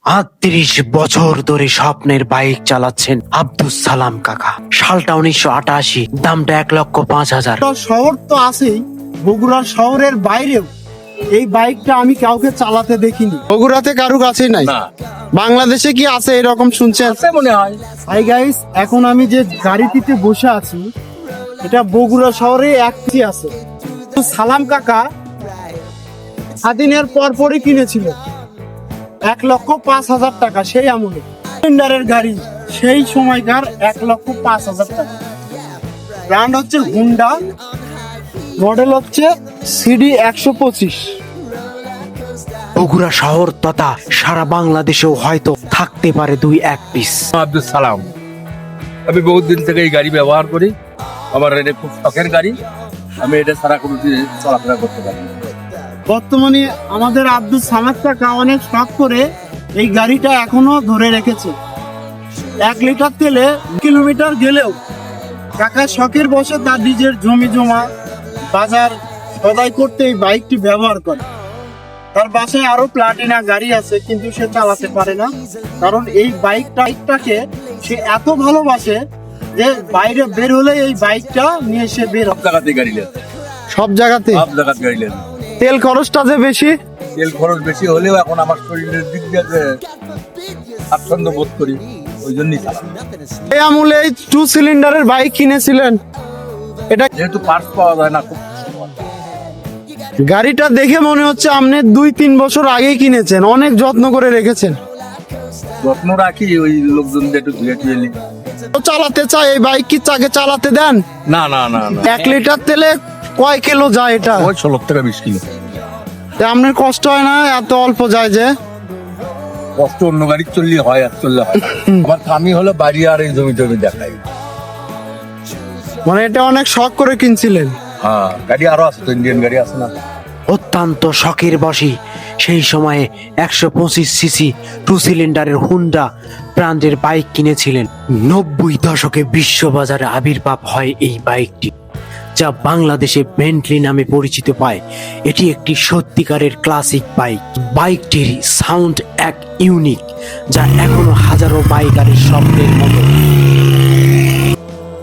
৩৮ বছর ধরে স্বপ্নের বাইক চালাচ্ছেন আব্দুস সালাম কাকা। সালটা ১৯৮৮, দামটা ১,৫,০০০। শহর তো আছেই, বগুড়া শহরের বাইরেও এই বাইকটা আমি কাউকে চালাতে দেখিনি। বগুড়াতে কারু কাছেই নাই। বাংলাদেশে কি আছে এরকম শুনছেন? মনে হয়। হাই গাইস, এখন আমি যে গাড়িটিতে বসে আছি এটা বগুড়া শহরে একটি আছে। তো সালাম কাকা স্বাধীনের পরপরই কিনেছিল ১,৫,০০০ টাকা, সেই আমলে স্প্লেন্ডারের গাড়ি, সেই সময়কার ১,৫,০০০ টাকা। ব্র্যান্ড হচ্ছে হুন্ডা, মডেল হচ্ছে সিডি ১২৫। বগুড়া শহর তথা সারা বাংলাদেশেও হয়তো থাকতে পারে ২-১ পিস। আব্দুল সালাম, আমি বহুত দিন থেকে এই গাড়ি ব্যবহার করি। আমার এটা খুব শখের গাড়ি, আমি এটা সারা কোনো দিন চলাফেরা করতে পারি। বর্তমানে আমাদের আব্দুল সালাম কাকা অনেক শখ করে এই গাড়িটা এখনো ধরে রেখেছে। ১ লিটার তেলে কিলোমিটার গেলেও কাকা শখের বসে তার নিজের জমি জমা বাজার সদাই করতে এই বাইকটি ব্যবহার করে। তার বাসায় আরো প্লাটিনা গাড়ি আছে, কিন্তু সে চালাতে পারে না, কারণ এই বাইকটাকে সে এত ভালোবাসে যে বাইরে বের হলে এই বাইকটা নিয়ে সে বের সব জায়গাতে গাড়ি নেন, সব জায়গাতে। সব জায়গাতে গাড়ি নেন। তেল খরচটা যে বেশি, তেল খরচ বেশি হলেও এখন আমার শরীরের দিক দিয়ে যে স্বাচ্ছন্দ্য বোধ করি, ওই জন্যই চালাম। এই আমলে এই 2 সিলিন্ডারের বাইক কিনেছিলেন, এটা যেহেতু পার্টস পাওয়া যায় না, খুব গাড়িটা দেখে মনে হচ্ছে আপনি ২-৩ বছর আগেই কিনেছেন, অনেক যত্ন করে রেখেছেন। যত্ন রাখি, ওই লোকজন একটু ধুয়ে টুয়ে নিই। তো চালাতে চায় এই বাইক, কি চাকে চালাতে দেন? না না না না, ১ লিটার তেলে কয় কিলো যায় এটা? ওই ১৬ থেকে ২০ কিলো। তা আপনার কষ্ট হয় না এত অল্প যায় যে? কষ্ট অন্য গাড়ি চললে হয়, আর চললে হয় না। আমার কামি হলো বাড়ি আর এই জমি টমি দেখাই। মানে এটা অনেক শখ করে কিনছিলেন? হ্যাঁ, গাড়ি আরো আছে তো, ইন্ডিয়ান গাড়ি আছে না। অত্যন্ত শখের বশে সেই সময়ে ১২৫ সিসি 2 সিলিন্ডারের হুন্ডা ব্র্যান্ডের বাইক কিনেছিলেন। ৯০ দশকে বিশ্ববাজারে আবির্ভাব হয় এই বাইকটি, যা বাংলাদেশে বেন্টলি নামে পরিচিত পায়। এটি একটি সত্যিকারের ক্লাসিক বাইক। বাইকটির সাউন্ড এক ইউনিক, যা এখনো হাজারো বাইকারের স্বপ্নের মতো।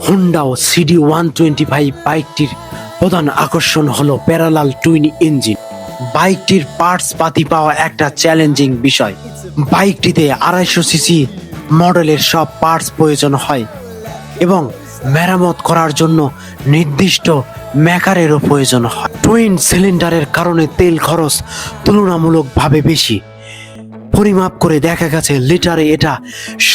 হুন্ডা ও সিডি 125 বাইকটির প্রধান আকর্ষণ হলো প্যারালাল টুইন ইঞ্জিন। বাইকটির পার্টস পাতি পাওয়া একটা চ্যালেঞ্জিং বিষয়। বাইকটিতে ২৫০ সিসি মডেলের সব পার্টস প্রয়োজন হয় এবং মেরামত করার জন্য নির্দিষ্ট মেকারেরও প্রয়োজন হয়। টুইন সিলিন্ডারের কারণে তেল খরচ তুলনামূলকভাবে বেশি। পরিমাপ করে দেখা গেছে লিটারে এটা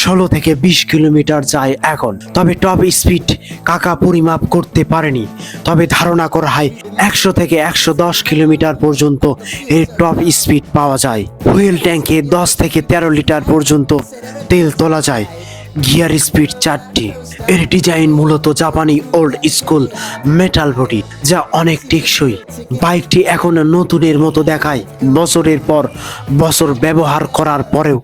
১৬ থেকে ২০ কিলোমিটার যায় এখন। তবে টপ স্পিড কাকা পরিমাপ করতে পারেনি, তবে ধারণা করা হয় ১০০ থেকে ১১০ কিলোমিটার পর্যন্ত এর টপ স্পিড পাওয়া যায়। হুইল ট্যাঙ্কে ১০ থেকে ১৩ লিটার পর্যন্ত তেল তোলা যায়। গিয়ার স্পিড ৪টি। এর ডিজাইন মূলত জাপানি ওল্ড স্কুল মেটাল বডি, যা অনেক টেকসই। বাইকটি এখন নতুনের মতো দেখায় বছরের পর বছর ব্যবহার করার পরেও।